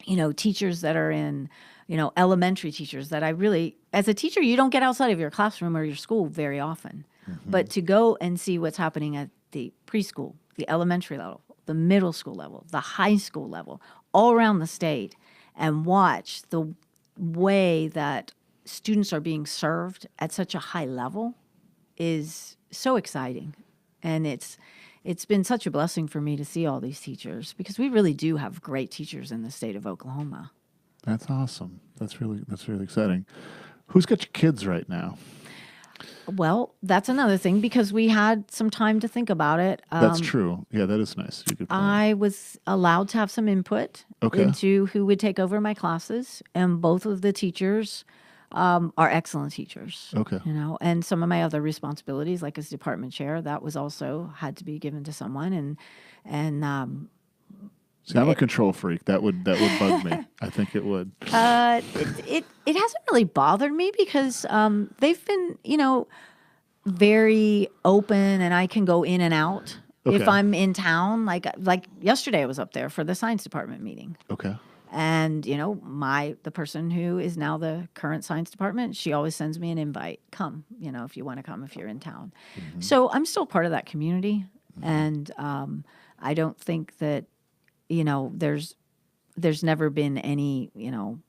[SPEAKER 2] you know, teachers that are in, you know, elementary teachers that I really, as a teacher, you don't get outside of your classroom or your school very often. But to go and see what's happening at the preschool, the elementary level, the middle school level, the high school level, all around the state, and watch the way that students are being served at such a high level is so exciting. And it's been such a blessing for me to see all these teachers, because we really do have great teachers in the state of Oklahoma.
[SPEAKER 1] That's awesome. That's really exciting. Who's got your kids right now?
[SPEAKER 2] Well, that's another thing, because we had some time to think about it.
[SPEAKER 1] That's true. Yeah, that is nice. You could play.
[SPEAKER 2] I was allowed to have some input into who would take over my classes, and both of the teachers are excellent teachers.
[SPEAKER 1] Okay.
[SPEAKER 2] You know, and some of my other responsibilities, like as department chair, that was also had to be given to someone, and
[SPEAKER 1] See, I'm a control freak. That would bug me. I think it would.
[SPEAKER 2] it hasn't really bothered me, because they've been, you know, very open, and I can go in and out if I'm in town. Like yesterday, I was up there for the science department meeting.
[SPEAKER 1] Okay.
[SPEAKER 2] And, you know, the person who is now the current science department, she always sends me an invite. Come, you know, if you want to come, if you're in town. So I'm still part of that community. And I don't think that, you know, there's never been any, you know,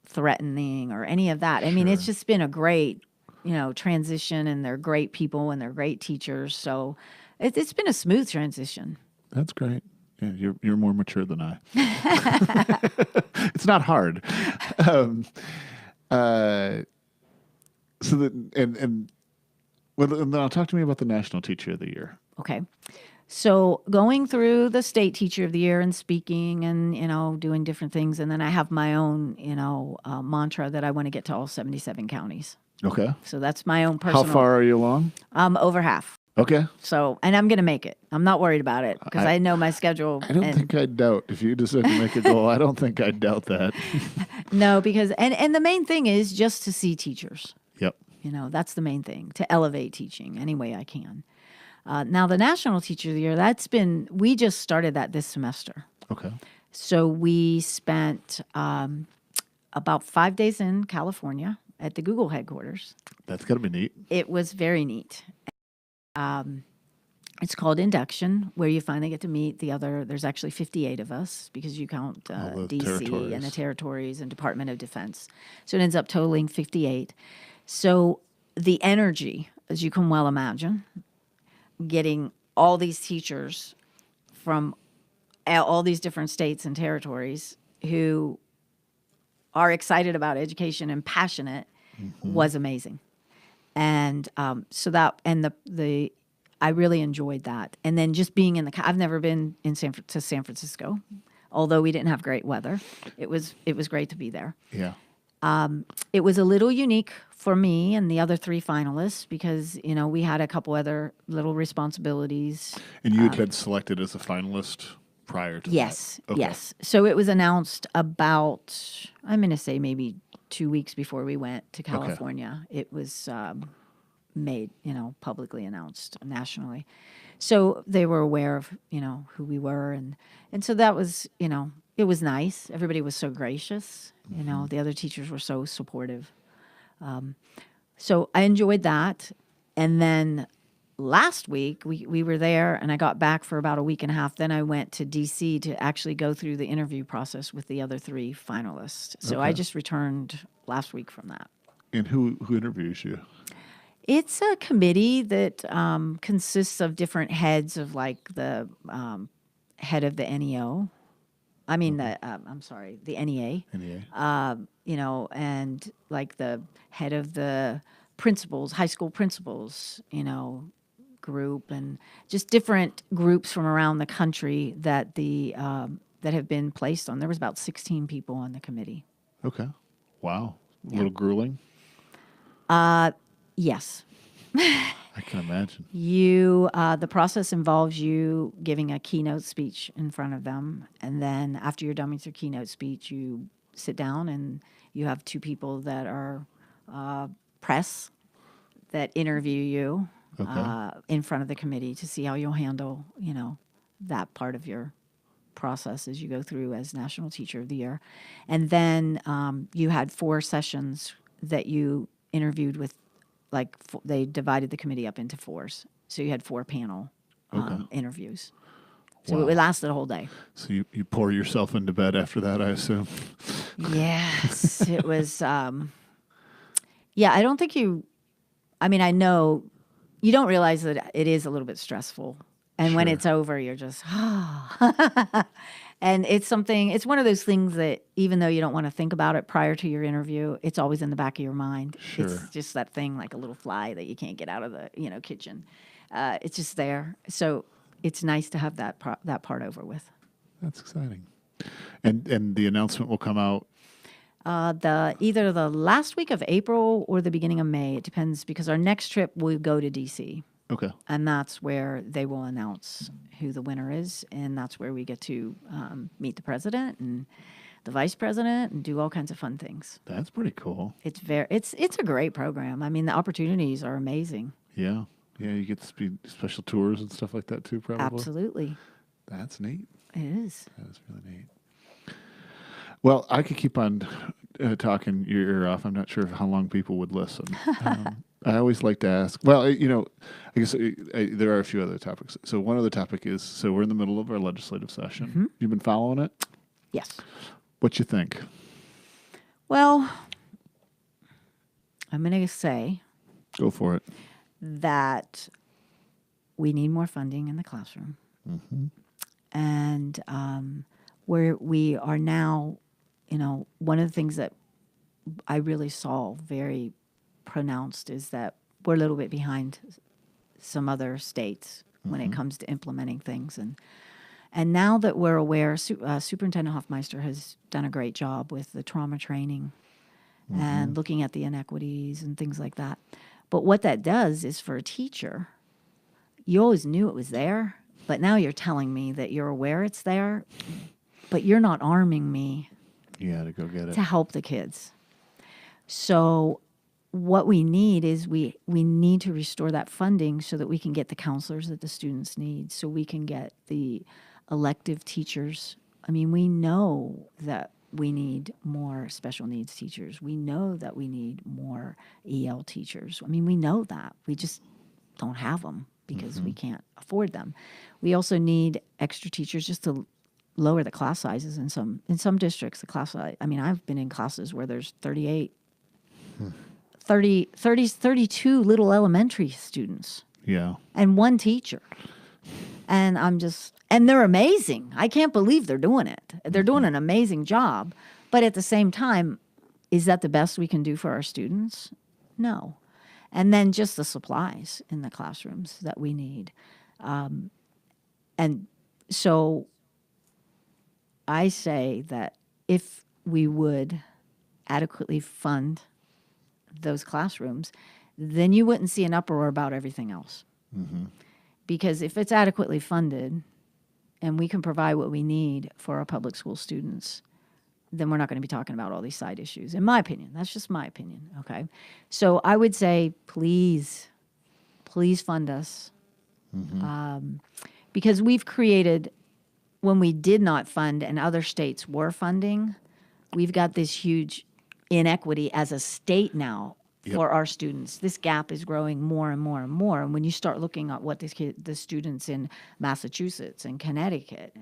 [SPEAKER 2] threatening or any of that. I mean, it's just been a great, you know, transition, and they're great people and they're great teachers. So it's been a smooth transition.
[SPEAKER 1] That's great. Yeah, you're more mature than I. It's not hard. So now talk to me about the National Teacher of the Year.
[SPEAKER 2] Okay. So going through the State Teacher of the Year and speaking and, you know, doing different things. And then I have my own, you know, mantra that I want to get to all 77 counties.
[SPEAKER 1] Okay.
[SPEAKER 2] So that's my own personal.
[SPEAKER 1] How far are you along?
[SPEAKER 2] Over half.
[SPEAKER 1] Okay.
[SPEAKER 2] So, and I'm going to make it. I'm not worried about it, because I know my schedule.
[SPEAKER 1] I don't think I'd doubt, if you decide to make a goal, I don't think I'd doubt that.
[SPEAKER 2] No, because, and the main thing is just to see teachers.
[SPEAKER 1] Yep.
[SPEAKER 2] You know, that's the main thing, to elevate teaching any way I can. Now, the National Teacher of the Year, we just started that this semester.
[SPEAKER 1] Okay.
[SPEAKER 2] So we spent about 5 days in California at the Google headquarters.
[SPEAKER 1] That's got to be neat.
[SPEAKER 2] It was very neat. It's called induction, where you finally get to meet the other. There's actually 58 of us because you count
[SPEAKER 1] All the
[SPEAKER 2] DC and the
[SPEAKER 1] territories.
[SPEAKER 2] territories and Department of Defense. So it ends up totaling 58. So the energy, as you can well imagine, getting all these teachers from all these different states and territories who are excited about education and passionate was amazing. And so that, and the I really enjoyed that. And then just being in I've never been in to San Francisco, although we didn't have great weather. It was great to be there.
[SPEAKER 1] Yeah.
[SPEAKER 2] It was a little unique for me and the other three finalists because, we had a couple other little responsibilities.
[SPEAKER 1] And you had selected as a finalist prior to
[SPEAKER 2] Yes,
[SPEAKER 1] that? Okay.
[SPEAKER 2] yes. So it was announced about, I'm going to say maybe 2 weeks before we went to California. It was made, publicly announced nationally. So they were aware of, who we were. And so that was, it was nice. Everybody was so gracious. The other teachers were so supportive. So I enjoyed that. And then last week we were there and I got back for about a week and a half. Then I went to DC to actually go through the interview process with the other three finalists. So I just returned last week from that.
[SPEAKER 1] And who interviews you?
[SPEAKER 2] It's a committee that consists of different heads of like the head of the NEO. I mean, the NEA.
[SPEAKER 1] NEA.
[SPEAKER 2] And like the head of the principals, high school principals, group, and just different groups from around the country that that have been placed on. There was about 16 people on the committee.
[SPEAKER 1] Okay. Wow. A little grueling.
[SPEAKER 2] Yes.
[SPEAKER 1] I can imagine.
[SPEAKER 2] The process involves you giving a keynote speech in front of them. And then after you're done with your keynote speech, you sit down and you have two people that are press that interview you in front of the committee to see how you'll handle, that part of your process as you go through as National Teacher of the Year. And then you had 4 sessions that you interviewed with, they divided the committee up into 4s. So you had 4 panel interviews. So it lasted a whole day.
[SPEAKER 1] So you pour yourself into bed after that, I assume?
[SPEAKER 2] Yes, it was. I don't think I know you don't realize that it is a little bit stressful. And when it's over, you're just, and it's one of those things that even though you don't want to think about it prior to your interview, it's always in the back of your mind.
[SPEAKER 1] Sure.
[SPEAKER 2] It's just that thing like a little fly that you can't get out of the, kitchen. It's just there. So it's nice to have that part over with.
[SPEAKER 1] That's exciting. And the announcement will come out?
[SPEAKER 2] Either the last week of April or the beginning of May. It depends because our next trip will go to DC.
[SPEAKER 1] Okay.
[SPEAKER 2] And that's where they will announce who the winner is. And that's where we get to meet the president and the vice president and do all kinds of fun things.
[SPEAKER 1] That's pretty cool.
[SPEAKER 2] It's a great program. I mean, the opportunities are amazing.
[SPEAKER 1] Yeah. Yeah, you get to be special tours and stuff like that too, probably.
[SPEAKER 2] Absolutely.
[SPEAKER 1] That's neat.
[SPEAKER 2] It is.
[SPEAKER 1] That is really neat. Well, I could keep on talking your ear off. I'm not sure how long people would listen. I always like to ask, well, I guess there are a few other topics. So one other topic is, so we're in the middle of our legislative session.
[SPEAKER 2] Mm-hmm.
[SPEAKER 1] You've been following it?
[SPEAKER 2] Yes.
[SPEAKER 1] What you think?
[SPEAKER 2] Well, I'm going to say.
[SPEAKER 1] Go for it.
[SPEAKER 2] That we need more funding in the classroom.
[SPEAKER 1] Mm-hmm.
[SPEAKER 2] And where we are now, one of the things that I really saw very pronounced is that we're a little bit behind some other states when it comes to implementing things. And now that we're aware, Superintendent Hoffmeister has done a great job with the trauma training and looking at the inequities and things like that. But what that does is for a teacher, you always knew it was there, but now you're telling me that you're aware it's there, but you're not arming me
[SPEAKER 1] to go get it
[SPEAKER 2] to help the kids. So what we need is we need to restore that funding so that we can get the counselors that the students need, so we can get the elective teachers. I mean, we know that we need more special needs teachers. We know that we need more EL teachers. I mean, we know that. We just don't have them because we can't afford them. We also need extra teachers just to lower the class sizes in some districts. The class size, I mean, I've been in classes where there's 38, 32 little elementary students
[SPEAKER 1] Yeah.
[SPEAKER 2] and one teacher. And and they're amazing. I can't believe they're doing it. They're doing an amazing job. But at the same time, is that the best we can do for our students? No. And then just the supplies in the classrooms that we need. And so I say that if we would adequately fund those classrooms, then you wouldn't see an uproar about everything else. Because if it's adequately funded and we can provide what we need for our public school students, then we're not going to be talking about all these side issues, in my opinion. That's just my opinion, okay? So I would say, please fund us. Because we've created, when we did not fund and other states were funding, we've got this huge inequity as a state now for our students. This gap is growing more and more and more. And when you start looking at what the students in Massachusetts and Connecticut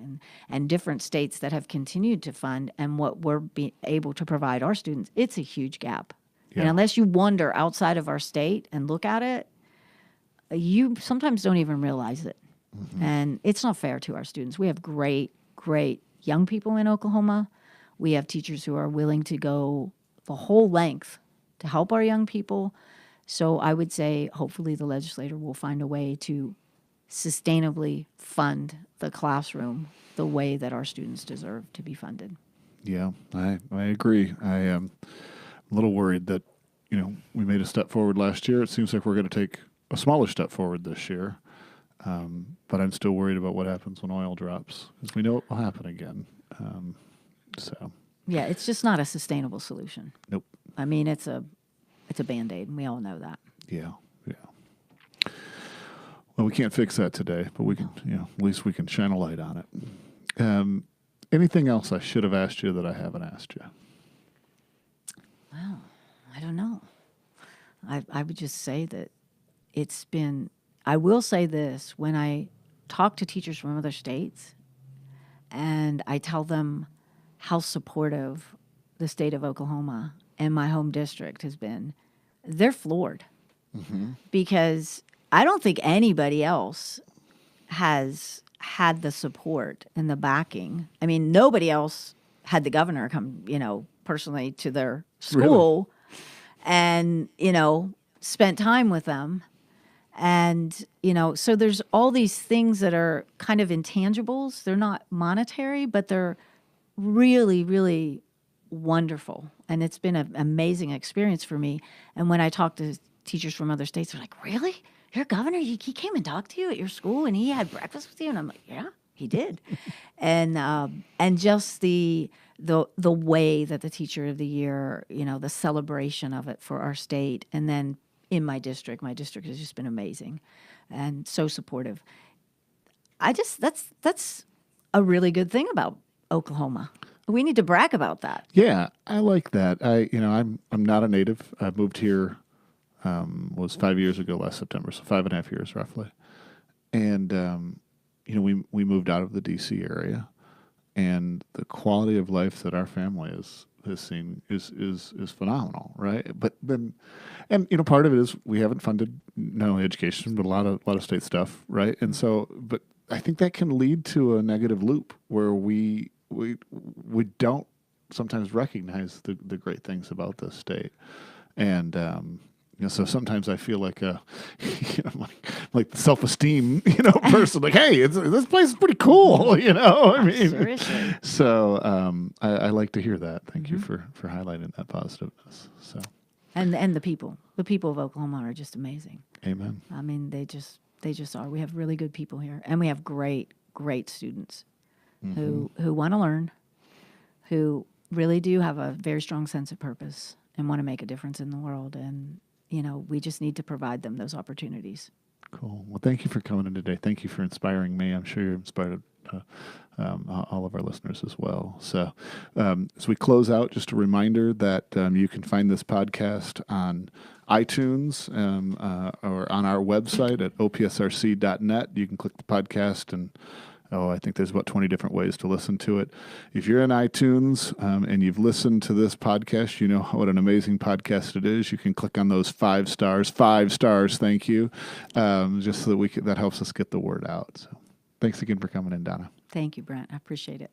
[SPEAKER 2] and different states that have continued to fund and what we're able to provide our students, it's a huge gap.
[SPEAKER 1] Yeah.
[SPEAKER 2] And unless you wander outside of our state and look at it, you sometimes don't even realize it. And it's not fair to our students. We have great, great young people in Oklahoma. We have teachers who are willing to go the whole length to help our young people. So I would say hopefully the legislator will find a way to sustainably fund the classroom the way that our students deserve to be funded.
[SPEAKER 1] Yeah, I agree. I am a little worried that, we made a step forward last year. It seems like we're going to take a smaller step forward this year. But I'm still worried about what happens when oil drops, because we know it will happen again.
[SPEAKER 2] Yeah, it's just not a sustainable solution.
[SPEAKER 1] Nope.
[SPEAKER 2] I mean, it's a Band-Aid, and we all know that.
[SPEAKER 1] Yeah. Well, we can't fix that today, but we can, at least we can shine a light on it. Anything else I should have asked you that I haven't asked you?
[SPEAKER 2] Well, I don't know. I would just say that I will say this, when I talk to teachers from other states and I tell them how supportive the state of Oklahoma and my home district has been, they're floored. Because I don't think anybody else has had the support and the backing. I mean, nobody else had the governor come, personally to their school and, spent time with them. And, so there's all these things that are kind of intangibles. They're not monetary, but they're really, really wonderful. And it's been an amazing experience for me. And when I talk to teachers from other states, they're like, really? Your governor, he came and talked to you at your school and he had breakfast with you? And I'm like, yeah, he did. And just the way that the teacher of the year, the celebration of it for our state. And then in my district has just been amazing and so supportive. That's a really good thing about Oklahoma. We need to brag about that.
[SPEAKER 1] Yeah, I like that. I'm not a native. I moved here, was 5 years ago last September, so 5.5 years roughly. And, we moved out of the D.C. area, and the quality of life that our family has seen is phenomenal, right? But then, and part of it is we haven't funded not only education but a lot of state stuff, right? And so, but I think that can lead to a negative loop where we don't sometimes recognize the great things about this state, and so sometimes I feel like like the self-esteem, person, like, hey, this place is pretty cool, I mean,
[SPEAKER 2] Seriously.
[SPEAKER 1] So I like to hear that. Thank you for highlighting that positiveness. So,
[SPEAKER 2] and the people of Oklahoma are just amazing.
[SPEAKER 1] Amen.
[SPEAKER 2] I mean, they just are. We have really good people here, and we have great students who want to learn, who really do have a very strong sense of purpose and want to make a difference in the world. And we just need to provide them those opportunities.
[SPEAKER 1] Cool. Well, thank you for coming in today. Thank you for inspiring me. I'm sure you inspired all of our listeners as well. So as we close out, just a reminder that you can find this podcast on iTunes or on our website at opsrc.net. You can click the podcast and I think there's about 20 different ways to listen to it. If you're in iTunes and you've listened to this podcast, you know what an amazing podcast it is. You can click on those 5 stars. 5 stars, thank you, just so that that helps us get the word out. So thanks again for coming in, Donna.
[SPEAKER 2] Thank you, Brent. I appreciate it.